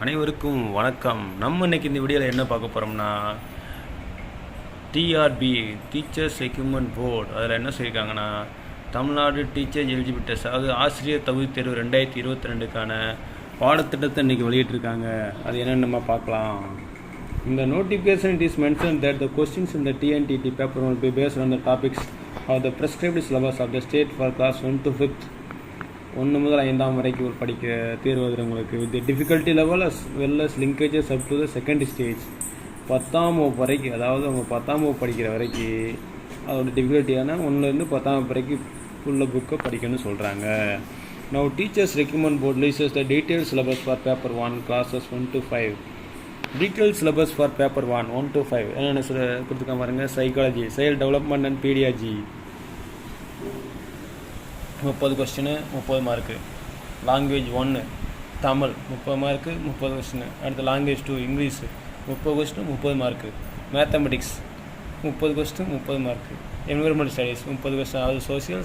அனைவருக்கும் வணக்கம். நம்ம இன்னைக்கு இந்த வீடியோவில் என்ன பார்க்க போகிறோம்னா, டிஆர்பி டீச்சர்ஸ் ரெக்ரூட்மெண்ட் போர்டு அதில் என்ன சொல்லியிருக்காங்கன்னா, தமிழ்நாடு டீச்சர் எலிஜிபிலிட்டி டெஸ்ட், அதாவது ஆசிரியர் தகுதி தேர்வு 2022க்கான பாடத்திட்டத்தை இன்றைக்கி வெளியிட்டிருக்காங்க. அது என்னென்னு நம்ம பார்க்கலாம். இந்த notification it is mentioned that the questions in the TNTT paper will be based on the topics of the prescribed syllabus of the state for class 1 to 5th 1 முதல் 5ஆம் வரைக்கும் படிக்க தேர்வு உங்களுக்கு with difficulty level as well as linkages up to the second stage 10ஆம் வகுப்பு வரைக்கும், அதாவது அவங்க 10ஆம் வகுப்பு படிக்கிற வரைக்கும் அதோட டிஃபிகல்ட்டியான 1லேருந்து 10ஆம் வகுப்பு வரைக்கும் உள்ள புக்கை படிக்கணும்னு சொல்கிறாங்க. Now teachers recruitment board lists the detail syllabus for paper 1 classes 1 to 5. Detail syllabus for paper 1 to 5 என்னென்ன கொடுத்துருக்காங்க பாருங்கள். Psychology, child development and pedagogy 30 question 30 mark. Language 1 Tamil 30 mark 30 question. அடுத்து language 2 English 30 question 30 mark. Mathematics 30 question 30 mark. Environment studies 30 question, அதாவது social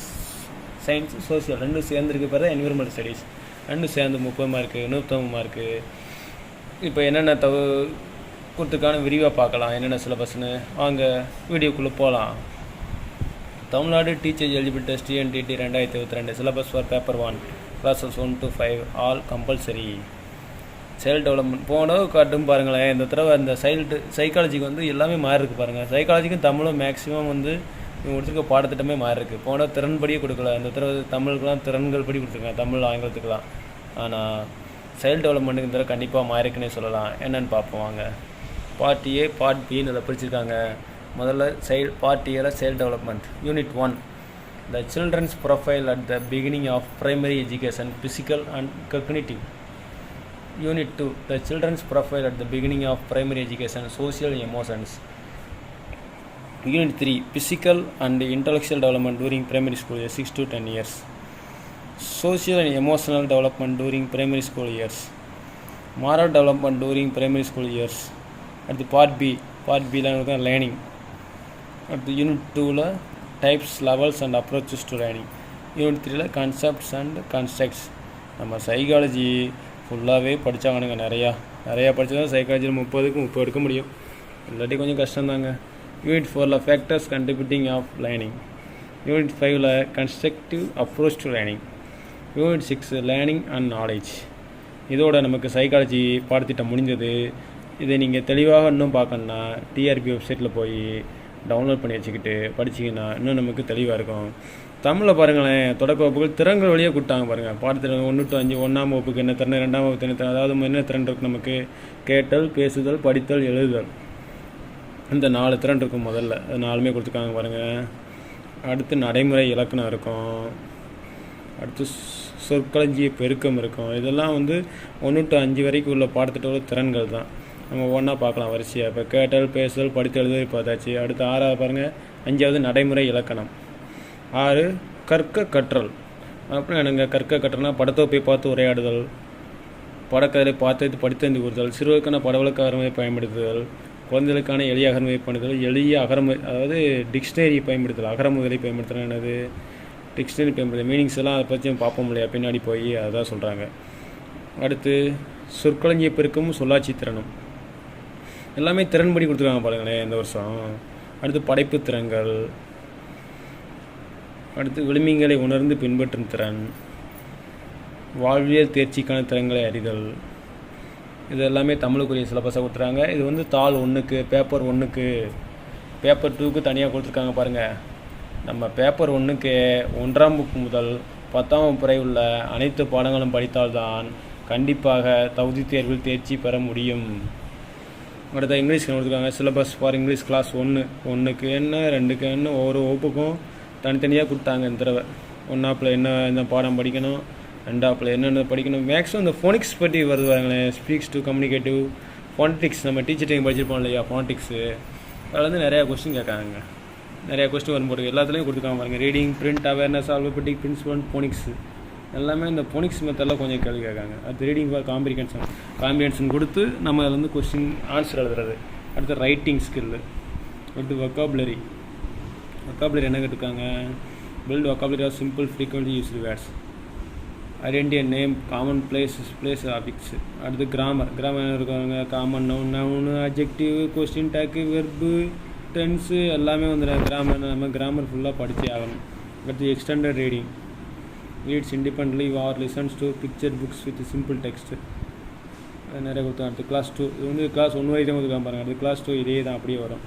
science social ரெண்டும் சேர்ந்துருக்கு பாரு. Environment studies ரெண்டும் சேர்ந்து 30 மார்க்கு 150 மார்க்கு. இப்போ என்னென்ன கொடுத்துருக்கான விரிவாக பார்க்கலாம் என்னென்ன சிலபஸ்ன்னு. வாங்க வீடியோக்குள்ளே போகலாம். Tamil Nadu teacher eligibility test TNTT 2022 syllabus for paper 1 classes 1 to 5 all compulsory. Child development போன காட்டும் பாருங்களேன். இந்த தடவை அந்த சைக்காலஜிக்கு வந்து எல்லாமே மாறி இருக்குது பாருங்கள். சைக்காலஜிக்கும் தமிழும் மேக்ஸிமம் வந்து இவங்க கொடுத்துருக்க பாடத்திட்டமே மாறி இருக்குது. போன திறன்படியே கொடுக்கல. இந்த தடவை தமிழுக்கெலாம் திறன்கள் படி கொடுத்துருக்காங்க, தமிழ் ஆங்கிலத்துக்கெலாம். ஆனால் சைல்டு டெவலப்மெண்ட்டுக்கு இந்த தடவை கண்டிப்பாக மாறிக்குன்னே சொல்லலாம். என்னென்னு பார்ப்போம் வாங்க. பார்ட் A பார்ட் Bன்னு அதை பிரிச்சிருக்காங்க. முதல்ல பார்ட் ஏல child development. Unit 1 the children's profile at the beginning of primary education physical and cognitive. Unit 2 the children's profile at the beginning of primary education social emotions. Unit 3 physical and intellectual development during primary school years 6 to 10 years. Social and emotional development during primary school years. Moral development during primary school years. At the part B learning. At the unit 2 types, levels and approaches to learning. Unit 3 concepts and constructs. நம்ம psychology ஃபுல்லாகவே படித்தாங்கனுங்க. நிறையா படித்தா தான் சைக்காலஜியில் 30க்கு எடுக்க முடியும். இல்லாட்டி கொஞ்சம் கஷ்டம்தாங்க. Unit 4 factors contributing of learning. Unit 5 constructive approach to learning. Unit 6 learning and knowledge. இதோட நமக்கு சைக்காலஜி பாடத்திட்டம் முடிஞ்சது. இதை நீங்கள் தெளிவாக இன்னும் பார்க்கணுன்னா டிஆர்பி வெப்சைட்டில் போய் டவுன்லோட் பண்ணி வச்சுக்கிட்டு படிச்சிங்கன்னா இன்னும் நமக்கு தெளிவாக இருக்கும். தமிழில் பாருங்களேன், தொடக்க வகுப்புகள் திறன்கள் வழியாக கொடுத்தாங்க பாருங்கள். பாடத்திட்டம் 1 to 5 1ஆம் வகுப்புக்கு என்ன திறன், 2ஆம் வகுப்பு என்ன திறன், அதாவது என்ன திறன் இருக்குது நமக்கு. கேட்டல், பேசுதல், படித்தல், எழுதுதல், இந்த 4 திறன் இருக்கும். முதல்ல அது 4மே கொடுத்துருக்காங்க பாருங்கள். அடுத்து நடைமுறை இலக்கணம் இருக்கும். அடுத்து சொற்களஞ்சிய பெருக்கம் இருக்கும். இதெல்லாம் வந்து 1 to 5 வரைக்கும் உள்ள பாடத்திட்டோட திறன்கள் தான். நம்ம ஒன்றா பார்க்கலாம் வரிசையாக. இப்போ கேட்டல், பேசுதல், படித்து எழுதுதல் பார்த்தாச்சு. அடுத்து 6ஆவது பாருங்கள். 5ஆவது நடைமுறை இலக்கணம். 6 கற்க கற்றல். அப்புறம் எனக்கு கற்க கற்றல்னா படத்தை போய் பார்த்து உரையாடுதல், படக்கதை பார்த்து படித்தறிந்து கூறுதல், சிறுவருக்கான படவழக்க அகரமுறை பயன்படுத்துதல், குழந்தைகளுக்கான எளிய அகரமுறை பயன்படுத்துதல், எளிய அகரமுறை அதாவது டிக்ஷனரி பயன்படுத்துதல். அகரமுதலை பயன்படுத்துகிறது என்னது, டிக்ஷனரி பயன்படுத்த மீனிங்ஸ் எல்லாம் அதை பற்றி பார்ப்போம் இல்லையா பின்னாடி போய், அதுதான் சொல்கிறாங்க. அடுத்து சொற்களஞ்சிய பெருக்கமும் சொல்லாட்சி திறனும் எல்லாமே திறன்படி கொடுத்துருக்காங்க பாருங்களேன் இந்த வருஷம். அடுத்து படைப்பு திறன்கள். அடுத்து விளிம்புகளை உணர்ந்து பின்பற்றும் திறன், வாழ்வியல் தேர்ச்சிக்கான திறன்களை அறிதல். இது எல்லாமே தமிழுக்குரிய சிலபஸாக கொடுத்துருக்காங்க. இது வந்து தாள் 1க்கு, பேப்பர் 1க்கு, பேப்பர் 2க்கு தனியாக கொடுத்துருக்காங்க பாருங்கள். நம்ம பேப்பர் 1க்கு 1ஆம் புக் முதல் 10ஆம் வகுப்பு வரை உள்ள அனைத்து பாடங்களும் படித்தால்தான் கண்டிப்பாக தகுதி தேர்வில் தேர்ச்சி பெற முடியும். அடுத்த இங்கிலீஷ் கொடுத்துருக்காங்க. சிலபஸ் ஃபார் இங்கிலீஷ் கிளாஸ் 1க்கு என்ன, 2க்கு என்ன, ஒவ்வொரு வகுப்புக்கும் தனித்தனியாக கொடுத்தாங்க. இந்த தடவை 1ஆப்பில் என்ன இந்த பாடம் படிக்கணும், 2ஆப்பில் என்னென்ன படிக்கணும். மேக்ஸிமம் இந்த ஃபோனிக்ஸ் பற்றி வருது பாருங்களேன். ஸ்பீக்ஸ் டு கம்யூனிகேட்டிவ், ஃபோனிட்டிக்ஸ் நம்ம டீச்சர் டைம் படிச்சிருப்போம் இல்லையா, ஃபோனிட்டிக்ஸு. அதில் வந்து நிறையா கொஸ்டின் கேட்காங்க. நிறையா கொஸ்டின் வரும்போது எல்லாத்துலேயும் கொடுத்துருக்காங்க பாருங்கள். Reading, print, awareness, alphabetic, principle, phonics எல்லாமே இந்த ஃபோனிக்ஸ் மெத்தடில் கொஞ்சம் கேள்வி கேட்காங்க. அது ரீடிங் ஃபார் காம்ப்ரிஹென்ஷன் கொடுத்து நம்ம அதில் வந்து கொஸ்டின் ஆன்சர் எழுதுறது. அடுத்து ரைட்டிங் ஸ்கில்லு. அடுத்து வொக்காபுலரி என்ன கேட்டிருக்காங்க. Build vocabulary of simple frequently used words. Identify and name, common place affixes. அடுத்து கிராமர் இருக்காங்க. Common noun, adjective, question tag, verb, tense எல்லாமே வந்துடும். நம்ம கிராமர் ஃபுல்லாக படித்தே ஆகணும். அடுத்து extended reading, reads independently or listens to picture books with simple text, நிறைய கொடுத்தோம். அடுத்து கிளாஸ் 2, இது வந்து கிளாஸ் 1 வரைக்கும் கொடுத்துருக்காங்க பாருங்கள். அடுத்து கிளாஸ் 2 இதே தான் அப்படியே வரும்.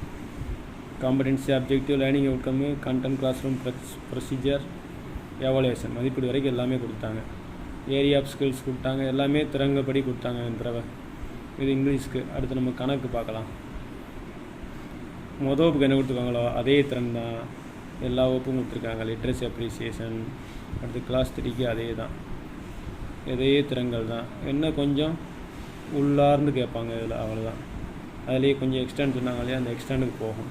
Competency, objective, learning outcome, content, class room procedure, evaluation, மதிப்பீடு வரைக்கும் எல்லாமே கொடுத்தாங்க. ஏரியா ஆஃப் ஸ்கில்ஸ் கொடுத்தாங்க. எல்லாமே திறங்கப்படி கொடுத்தாங்க இந்த தடவை. இது இங்கிலீஷ்க்கு. அடுத்து நம்ம கணக்கு பார்க்கலாம். வகுப்புக்கு என்ன கொடுத்துருக்காங்களோ அதே திறன் தான் எல்லா வகுப்பும் கொடுத்துருக்காங்க. Literacy appreciation. அடுத்து கிளாஸ் 3க்கு அதே தான், இதே திறன்கள் தான். என்ன கொஞ்சம் உள்ளார்ந்து கேட்பாங்க இதில், அவ்வளோதான். அதுலேயே கொஞ்சம் எக்ஸ்டெண்ட் சொன்னாங்க இல்லையா, அந்த எக்ஸ்டெண்டுக்கு போகும்,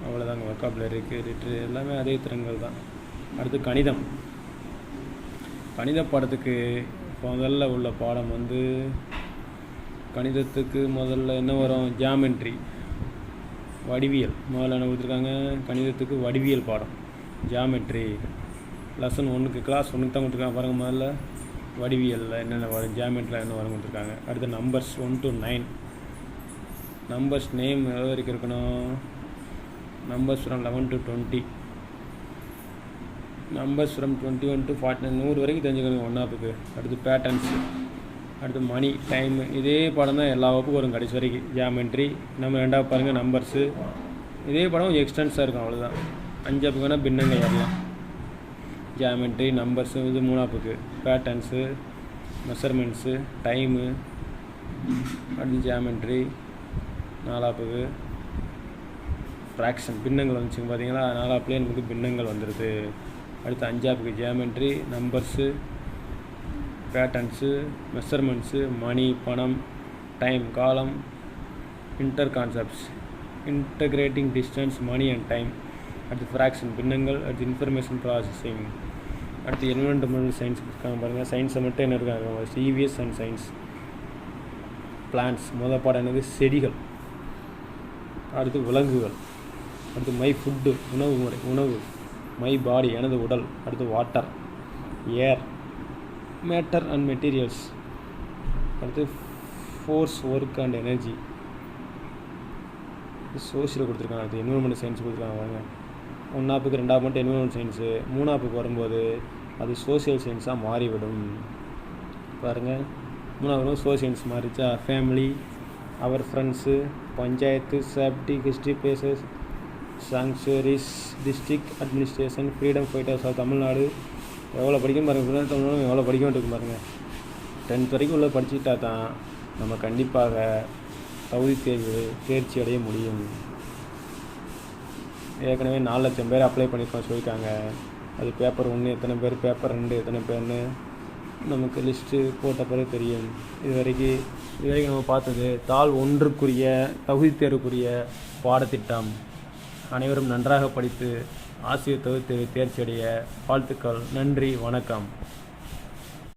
அவ்வளோதாங்க. வொக்காபுலரிக்கு எல்லாமே அதே திறன்கள் தான். அடுத்து கணித பாடத்துக்கு முதல்ல உள்ள பாடம் வந்து, கணிதத்துக்கு முதல்ல என்ன வரும்? ஜியாமெட்ரி, வடிவியல். முதல்ல என்ன கொடுத்துருக்காங்க? கணிதத்துக்கு வடிவியல் பாடம், ஜியாமெட்ரி. லெசன் 1க்கு, கிளாஸ் 1க்கு தான் கொடுத்துருக்காங்க பாருங்கள். முதல்ல வடிவியலில் என்னென்ன வரும், ஜியாமெட்ரியில் என்ன வரும் கொடுத்துருக்காங்க. அடுத்து நம்பர்ஸ் 1 to 9. நம்பர்ஸ் நேம் எவ்வளோ வரைக்கும் இருக்கணும்? Numbers from 11 to 20. Numbers from 21 to 49, 100 வரைக்கும் தெரிஞ்சுக்கணும் ஒன்றாப்புக்கு. அடுத்து பேட்டர்ன்ஸ். அடுத்து மணி, டைம். இதே பாடம் தான் எல்லா வகுப்புக்கும் வரும் கடைசி வரைக்கும். ஜியாமெட்ரி நம்ம 2வது பாருங்கள். நம்பர்ஸு இதே பாடம் எக்ஸ்டென்ஸாக இருக்கும், அவ்வளோதான். 5ஆப்புக்கு வேணால் பின்னங்கள் ஏறலாம். ஜியாமெட்ரி, நம்பர்ஸு இது 3ஆப்புக்கு. Patterns, measurements, time. அடுத்து ஜியாமெட்ரி 4ஆப்புக்கு. ஃப்ராக்ஷன், பின்னங்கள் வந்துச்சுங்க பார்த்தீங்களா, 4ஆப்புலேயே நமக்கு பின்னங்கள் வந்துடுது. அடுத்து 5ஆப்புக்கு geometry, numbers, patterns, measurements, money, பணம், டைம், காலம், inter concepts, integrating distance, money and time. அடுத்து ஃப்ராக்ஷன், பின்னங்கள். அடுத்து இன்ஃபர்மேஷன் ப்ராசஸிங். அடுத்து என்விரான்மெண்டல் சயின்ஸ் இருக்காங்க பாருங்கள். சயின்ஸை மட்டும் என்ன இருக்காங்க? CVS and science. பிளான்ஸ், முதல் பாடம் என்னது? செடிகள். அடுத்து விலங்குகள். அடுத்து மை ஃபுட்டு, உணவு முறை, உணவு. மை பாடி, எனது உடல். அடுத்து water, air, matter and materials. அடுத்து force, work and energy. Social கொடுத்துருக்காங்க. அடுத்து என்விரான்மெண்டல் சயின்ஸ் கொடுத்துருக்காங்க பாருங்க. 1ஆப்புக்கு 2ஆப்பு மட்டும் என்விரான்மெண்டல் சயின்ஸு, 3ஆப்புக்கு வரும்போது அது சோஷியல் சயின்ஸாக மாறிவிடும் பாருங்கள். 3ஆவது சோஷியல் சயின்ஸ் மாறிச்சா. Family, our friends, panchayat, safety, history places, sanctuaries, district administration, freedom fighters of Tamil Nadu. எவ்வளோ படிக்கணும் பாருங்கள். தமிழ்நாடு எவ்வளோ படிக்க வேண்டியிருக்கு பாருங்கள். 10th வரைக்கும் உள்ள படிச்சுக்கிட்டா தான் நம்ம கண்டிப்பாக தகுதி தேர்ச்சி அடைய முடியும். ஏற்கனவே 4 லட்சம் பேர் அப்ளை பண்ணியிருக்கோம் சொல்லியிருக்காங்க. அது பேப்பர் 1 எத்தனை பேர், பேப்பர் 2 எத்தனை பேர்னு நமக்கு லிஸ்ட்டு போட்ட பிறகு தெரியும். இது வரைக்கும் நம்ம பார்த்தது தாள் 1க்குரிய தகுதி தேர்வுக்குரிய பாடத்திட்டம். அனைவரும் நன்றாக படித்து ஆசிரியர் தகுதி தேர்ச்சி அடைய வாழ்த்துக்கள். நன்றி, வணக்கம்.